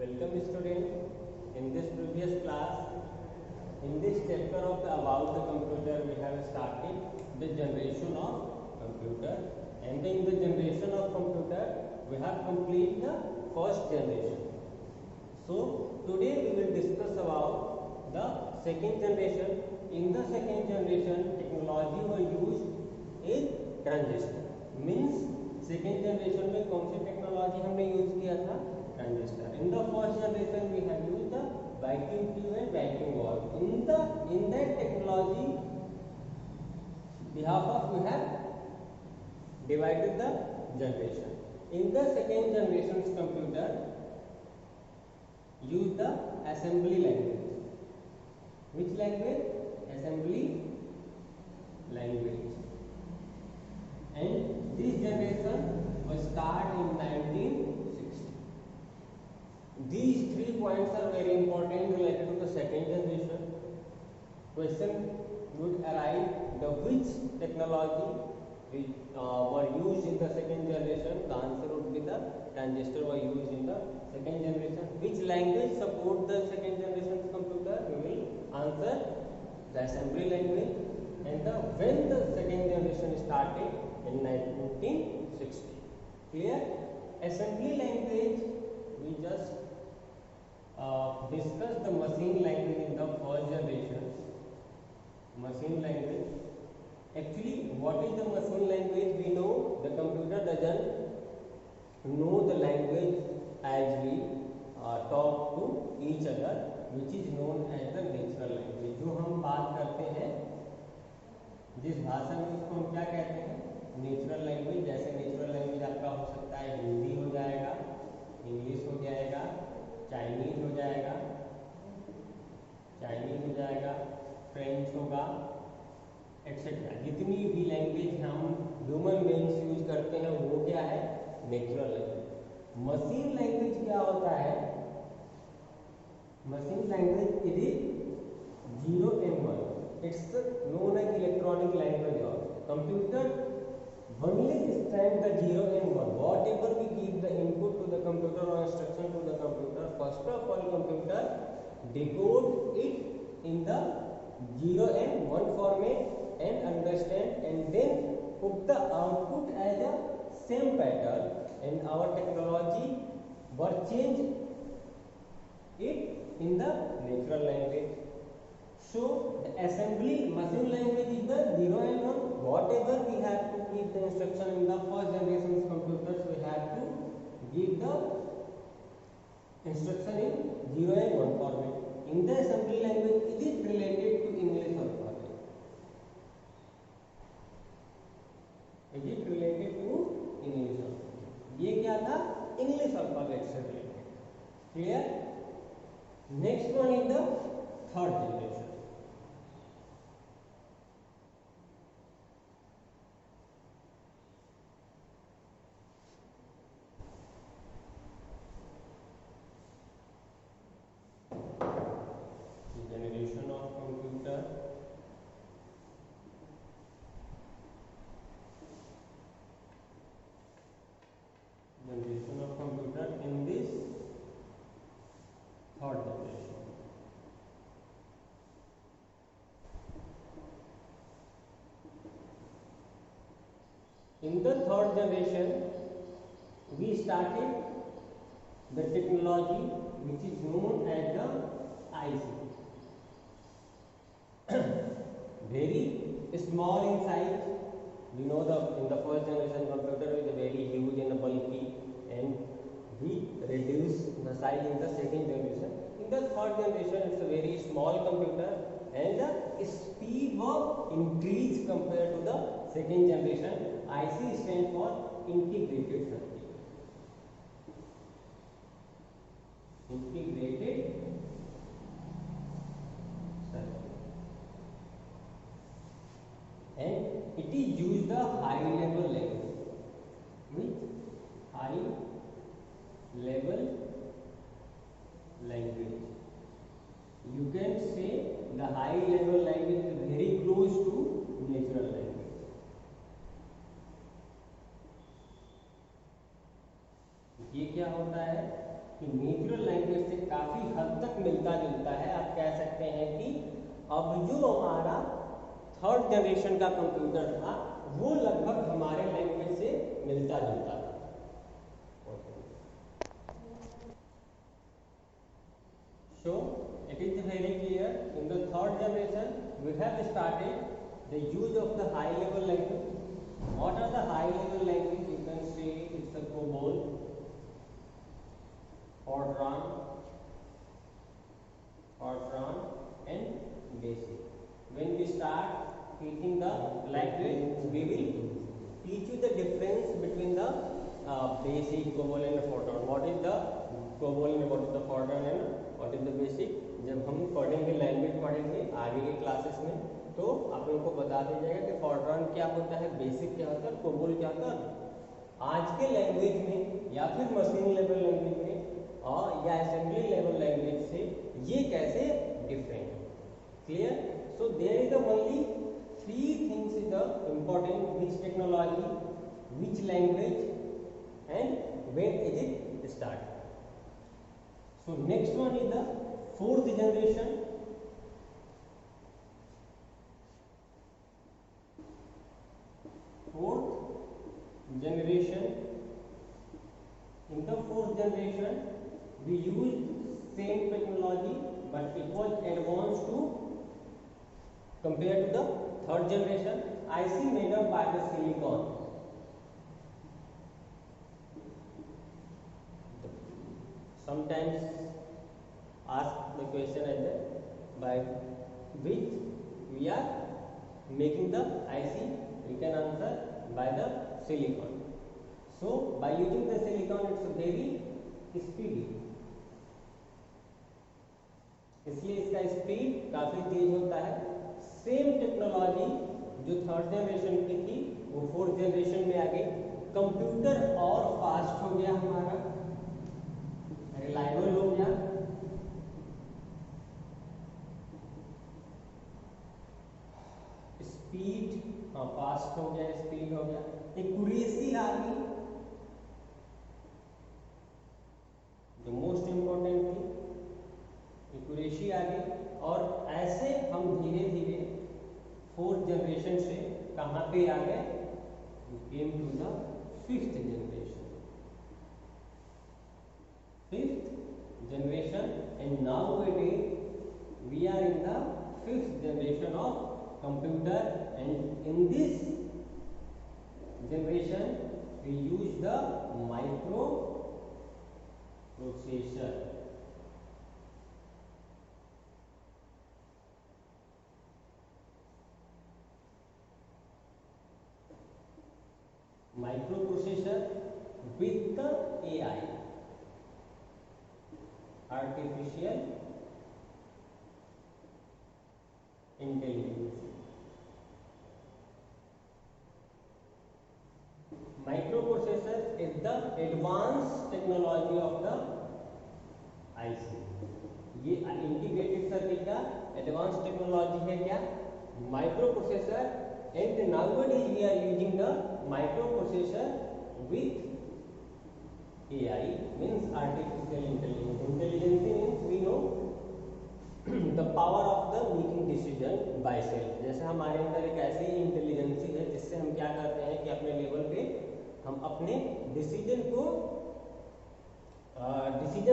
Welcome student. In this previous class, in this chapter of about the computer, we have started the generation of computer, and in the generation of computer, we have completed the first generation. So today we will discuss about the second generation. In the second generation, technology was used is transistor. Means second generation में कौन सी technology हमने use किया था? Transistor. In the first generation we have used the vacuum tube and vacuum valve. In that technology, behalf of we have divided the generation. In the second generation's computer, use the assembly language. Which language? Assembly language. And this generation was started in 1960. These 3 points are very important related to the second generation. Question would arise: the which technology were used in the second generation? The answer would be the transistor were used in the second generation. Which language support the second generation computer? We will answer the assembly language. And when the second generation started in 1960. Clear? Assembly language, we just discussed the machine language in the first generation. Machine language. Actually, what is the machine language? We know the computer doesn't know the language as we talk to each other, which is known as the natural language. जो हम बात करते हैं, जिस भाषा में, उसको हम क्या कहते हैं? Natural language. जैसे नेचुरल लैंग्वेज आपका हो सकता है हिंदी हो जाएगा, इंग्लिश हो जाएगा, चाइनीज हो जाएगा, फ्रेंच होगा, एक्सेट्रा. जितनी भी लैंग्वेज हम ह्यूमन बीइंग्स यूज करते हैं वो क्या है? Natural language. मशीन लैंग्वेज क्या होता है? Machine language it is 0 and 1. It's known as electronic language of computer. Only understand the 0 and 1. Whatever we give the input to the computer or instruction to the computer, first of all, computer decode it in the 0 and 1 format and understand, and then put the output as a same pattern. And our technology were change it in the natural language. So the assembly machine language is the 0 and 1. Whatever we have to give the instruction in the first generation's computers, we have to give the instruction in 0 and 1 format. In the assembly language, it is related to English alphabet. It is related to English alphabet. ये क्या था? English alphabet से related. Clear? Next one is the third generation. Generation of computer. Generation of computer in this third generation. In the third generation, we started the technology which is known as the IC. Very small in size. We know in the first generation computer is very huge and bulky, and we reduce the size in the second generation. In the third generation, it's a very small computer, and the speed was increased compared to the second generation. IC stands for integrated circuit. Integrated circuit. And it is used the high level language. With high level language, you can say the high level language is very close to natural language. ये क्या होता है कि natural language काफ़ी हद तक मिलता जुलता है। आप कह सकते हैं कि अब जो हमारा थर्ड जनरेशन का कंप्यूटर था वो लगभग हमारे लैंग्वेज से मिलता जुलता था। So it is very clear, in the third generation we have started the use of the high level language. What are the high level language? You can say it's the COBOL, Fortran and BASIC. When we start teaching the language, we will teach you the difference between the BASIC, COBOL and Fortran. What is the COBOL and what is the Fortran and what is the BASIC? जब हम पढ़ेंगे language पढ़ेंगे आगे के classes में तो आप लोगों को बता दिया जाएगा कि फॉरट्रान क्या होता है, बेसिक क्या होता है, कोबोल क्या होता है। आज के लैंग्वेज में या फिर मशीन लेवल लैंग्वेज में और या असेंबली लेवल लैंग्वेज से ये कैसे डिफरेंट है। Clear? So there is the only three things is the important, which technology, which language and when is it start. So next one is the fourth generation. Fourth generation. In the fourth generation, we used same technology, but it was advanced to compared to the third generation. IC made up by the silicon. Sometimes ask the question as that by which we are making the IC, we can answer by the silicon. So by using the silicon it's very speedy, इसलिए इसका speed काफी तेज होता है। Same technology जो third generation की थी वो fourth generation में आ गई। कंप्यूटर और फास्ट हो गया हमारा, रिलायबल हो गया, स्पीड फास्ट हो गया, स्पीड हो गया, एक्यूरेसी आ गई जो मोस्ट इंपॉर्टेंट थी, एक्यूरेसी आ गई। और ऐसे हम धीरे धीरे फोर्थ जनरेशन से कहाँ पे आ गए, came to the fifth generation. Fifth generation, and nowadays we are in the fifth generation of computer, and in this generation we use the microprocessor. Microprocessor with the AI, artificial intelligence. Microprocessor is the advanced technology of the IC. ये integrated circuit का advance technology है क्या, microprocessor. And nowadays we are using the microprocessor with AI, means artificial intelligence. Intelligence means we know the power of the making decision by self. जैसे हमारे अंदर एक ऐसी intelligence है जिससे हम क्या करते हैं कि अपने लेवल पे हम अपने डिसीजन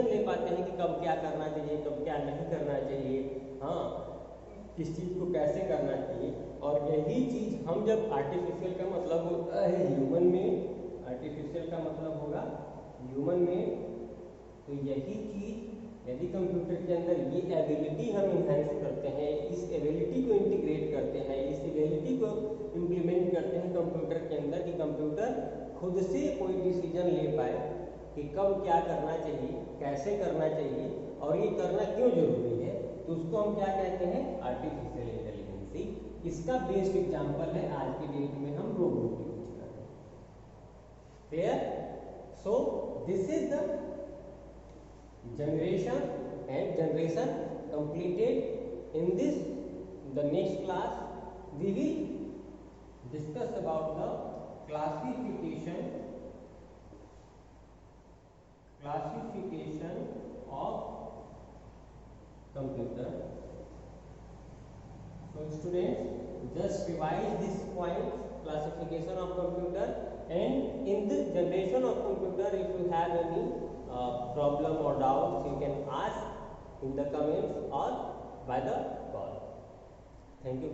ले पाते हैं कि कब क्या करना चाहिए, कब क्या नहीं करना चाहिए, हाँ किस चीज़ को कैसे करना चाहिए। और यही चीज़ हम जब आर्टिफिशियल का मतलब होता है ह्यूमन में, आर्टिफिशियल का मतलब होगा ह्यूमन में, तो यही चीज़ यदि कंप्यूटर के अंदर ये एबिलिटी हम इन्हेंस करते हैं, इस एबिलिटी को इंटीग्रेट करते हैं, इस एबिलिटी को इम्प्लीमेंट करते हैं कंप्यूटर के अंदर कि कंप्यूटर खुद से कोई डिसीजन ले पाए कि कब क्या करना चाहिए, कैसे करना चाहिए और ये करना क्यों जरूरी है, तो उसको हम क्या कहते हैं, आर्टिफिशियल इंटेलिजेंसी। इसका बेस्ट एग्जांपल है आज की डेट में हम रोबोट यूज कर रहे हैं। Clear? So this is the generation completed. In this the next class we will discuss about the classification of computer. So students, just revise this point, classification of computer, and in the generation of computer, if you have any problem or doubts, you can ask in the comments or by the call. Thank you.